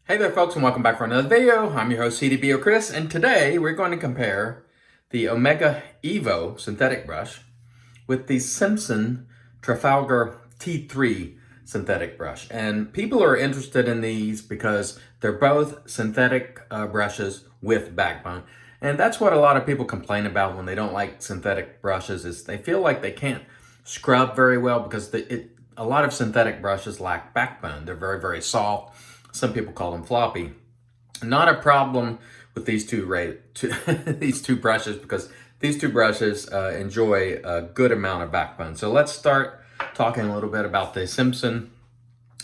Hey there folks, and welcome back for another video. I'm your host CDBO Chris, and today we're going to compare the Omega Evo synthetic brush with the Simpson Trafalgar T3 synthetic brush. And people are interested in these because they're both synthetic brushes with backbone. And that's what a lot of people complain about when they don't like synthetic brushes, is they feel like they can't scrub very well because a lot of synthetic brushes lack backbone. They're very, very soft. Some people call them floppy. Not a problem with these two brushes, because these two brushes enjoy a good amount of backbone. So let's start talking a little bit about the Simpson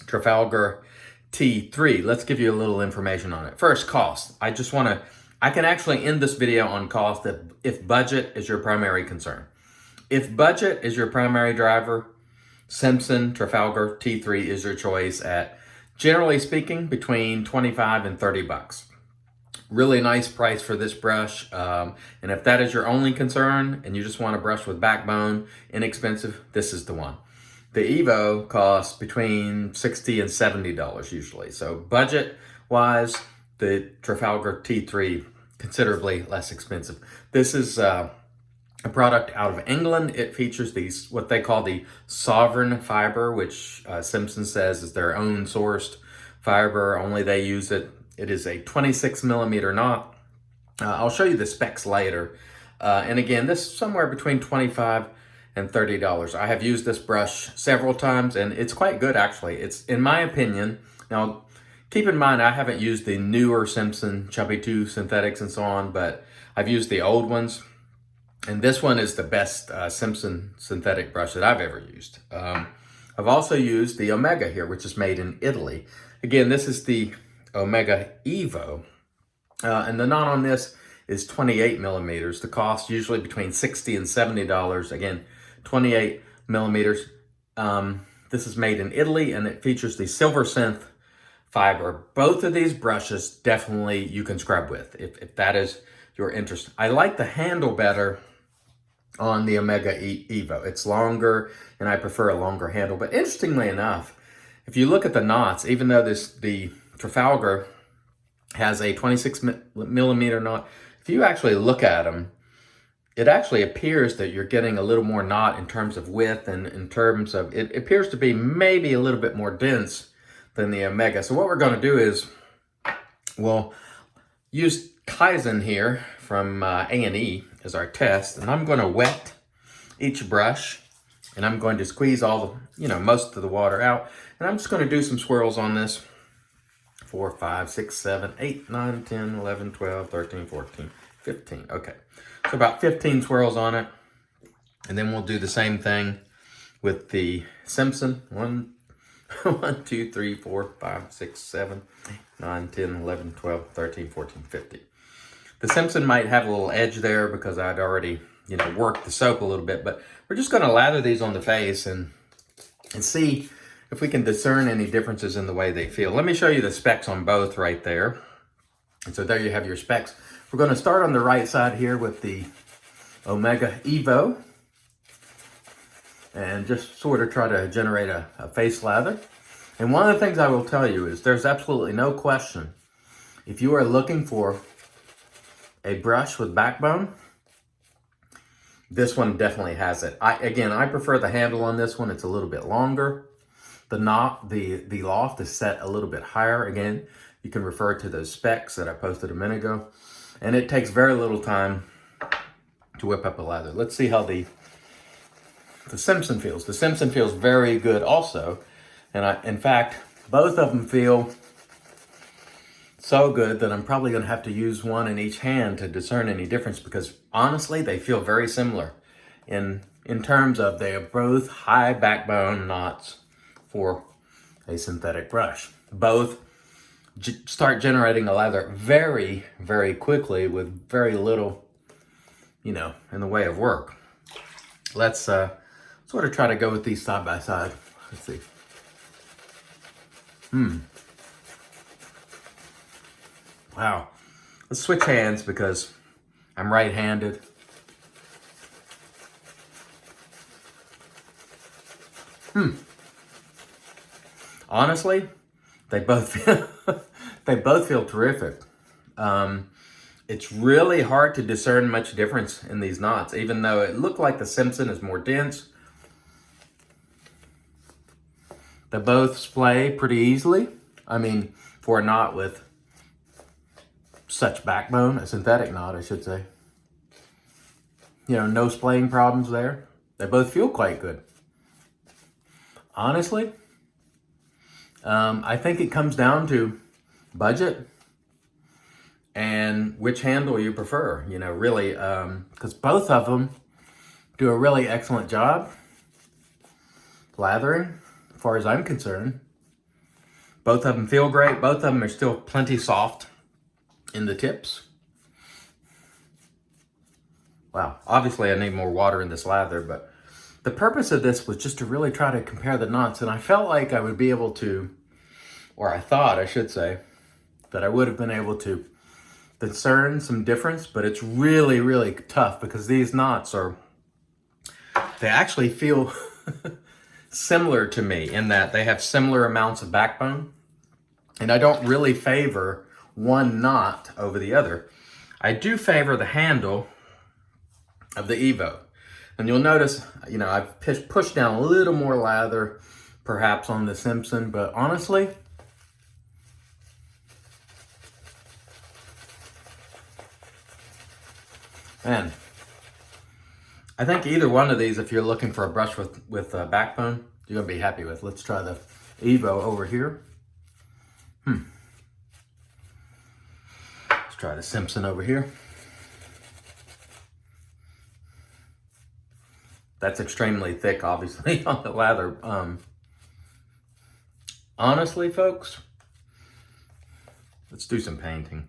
Trafalgar T3. Let's give you a little information on it. First, cost. I can actually end this video on cost if budget is your primary concern. If budget is your primary driver, Simpson Trafalgar T3 is your choice at, generally speaking, between 25 and 30 bucks. Really nice price for this brush. And if that is your only concern and you just want a brush with backbone, inexpensive, this is the one. The Evo costs between $60 and $70 usually. So budget-wise, the Trafalgar T3 considerably less expensive. This is a product out of England. It features these, what they call the sovereign fiber, which Simpson says is their own sourced fiber. Only they use it. It is a 26 millimeter knot. I'll show you the specs later. And again, this is somewhere between $25 and $30. I have used this brush several times and it's quite good actually. It's, in my opinion, now keep in mind I haven't used the newer Simpson Chubby 2 synthetics and so on, but I've used the old ones. And this one is the best Simpson synthetic brush that I've ever used. I've also used the Omega here, which is made in Italy. Again, this is the Omega Evo. And the knot on this is 28 millimeters. The cost usually between $60 and $70. Again, 28 millimeters. This is made in Italy and it features the silver synth fiber. Both of these brushes definitely you can scrub with if that is your interest. I like the handle better on the Omega Evo. It's longer and I prefer a longer handle. But interestingly enough, if you look at the knots, even though the Trafalgar has a 26 millimeter knot, if you actually look at them, it actually appears that you're getting a little more knot in terms of width, and in terms of, it appears to be maybe a little bit more dense than the Omega. So what we're going to do is we'll use Kaizen here from A&E as our test, and I'm going to wet each brush and I'm going to squeeze all the, most of the water out, and I'm just going to do some swirls on this. 4, 5, 6, 7, 8, 9, 10, 11, 12, 13, 14, 15. Okay, so about 15 swirls on it, and then we'll do the same thing with the Simpson. 1, 2, 3, 4, 5, 6, 7, 8, 9, 10, 11, 12, 13, 14, 15. The Simpson might have a little edge there because I'd already, worked the soap a little bit, but we're just going to lather these on the face and see if we can discern any differences in the way they feel. Let me show you the specs on both right there. And so there you have your specs. We're going to start on the right side here with the Omega Evo and just sort of try to generate a face lather. And one of the things I will tell you is there's absolutely no question, if you are looking for a brush with backbone, this one definitely has it. I prefer the handle on this one. It's a little bit longer. The knot, the loft is set a little bit higher. Again, you can refer to those specs that I posted a minute ago. And it takes very little time to whip up a lather. Let's see how the Simpson feels. The Simpson feels very good also. And in fact, both of them feel so good that I'm probably going to have to use one in each hand to discern any difference, because honestly, they feel very similar in terms of they are both high backbone knots for a synthetic brush. Both start generating a lather very, very quickly with very little, in the way of work. Let's sort of try to go with these side by side. Let's see. Wow. Let's switch hands because I'm right-handed. Honestly, they both They both feel terrific. It's really hard to discern much difference in these knots, even though it looked like the Simpson is more dense. They both splay pretty easily. I mean, for a knot with such backbone, a synthetic knot, I should say. You know, no splaying problems there. They both feel quite good. Honestly, I think it comes down to budget and which handle you prefer, you know, really, because both of them do a really excellent job lathering, as far as I'm concerned. Both of them feel great. Both of them are still plenty soft in the tips. Wow, obviously I need more water in this lather, but the purpose of this was just to really try to compare the knots, and I felt like I would be able to, or I thought I should say, that I would have been able to discern some difference, but it's really, really tough because these knots they actually feel similar to me in that they have similar amounts of backbone, and I don't really favor one knot over the other. I do favor the handle of the Evo. And you'll notice, you know, I've pushed down a little more lather perhaps on the Simpson, but honestly, man, I think either one of these, if you're looking for a brush with backbone, you're gonna be happy with. Let's try the Evo over here. Let's try the Simpson over here. That's extremely thick, obviously, on the lather. Honestly, folks, let's do some painting.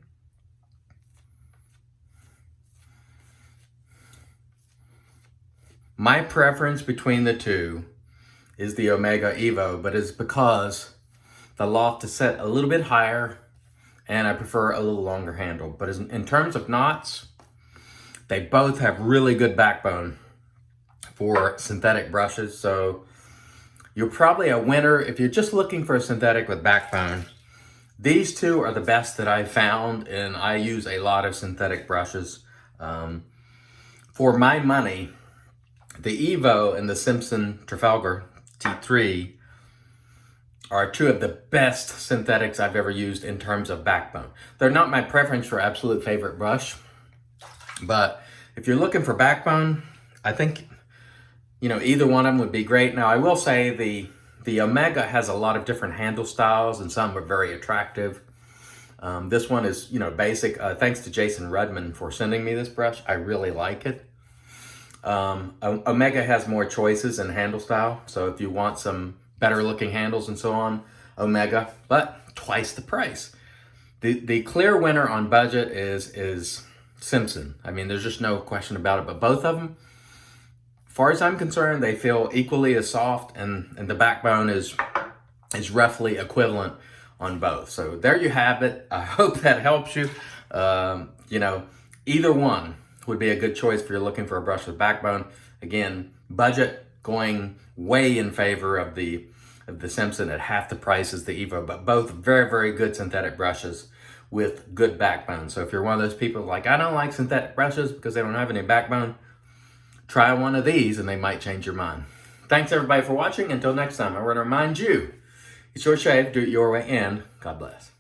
My preference between the two is the Omega Evo, but it's because the loft is set a little bit higher and I prefer a little longer handle. But in terms of knots, they both have really good backbone for synthetic brushes. So you're probably a winner if you're just looking for a synthetic with backbone. These two are the best that I've found, and I use a lot of synthetic brushes. For my money, the Evo and the Simpson Trafalgar T3 are two of the best synthetics I've ever used in terms of backbone. They're not my preference for absolute favorite brush, but if you're looking for backbone, I think, you know, either one of them would be great. Now, I will say the Omega has a lot of different handle styles, and some are very attractive. This one is, you know, basic. Thanks to Jason Rudman for sending me this brush. I really like it. Omega has more choices in handle style, so if you want some better looking handles and so on, Omega, but twice the price. The clear winner on budget is Simpson. I mean, there's just no question about it, but both of them, as far as I'm concerned, they feel equally as soft, and the backbone is roughly equivalent on both. So there you have it. I hope that helps you. You know, either one would be a good choice if you're looking for a brush with backbone. Again, budget going way in favor of the Simpson at half the price as the Evo, but both very, very good synthetic brushes with good backbone. So if you're one of those people like, I don't like synthetic brushes because they don't have any backbone, try one of these and they might change your mind. Thanks everybody for watching. Until next time, I want to remind you, it's your shave, do it your way, and God bless.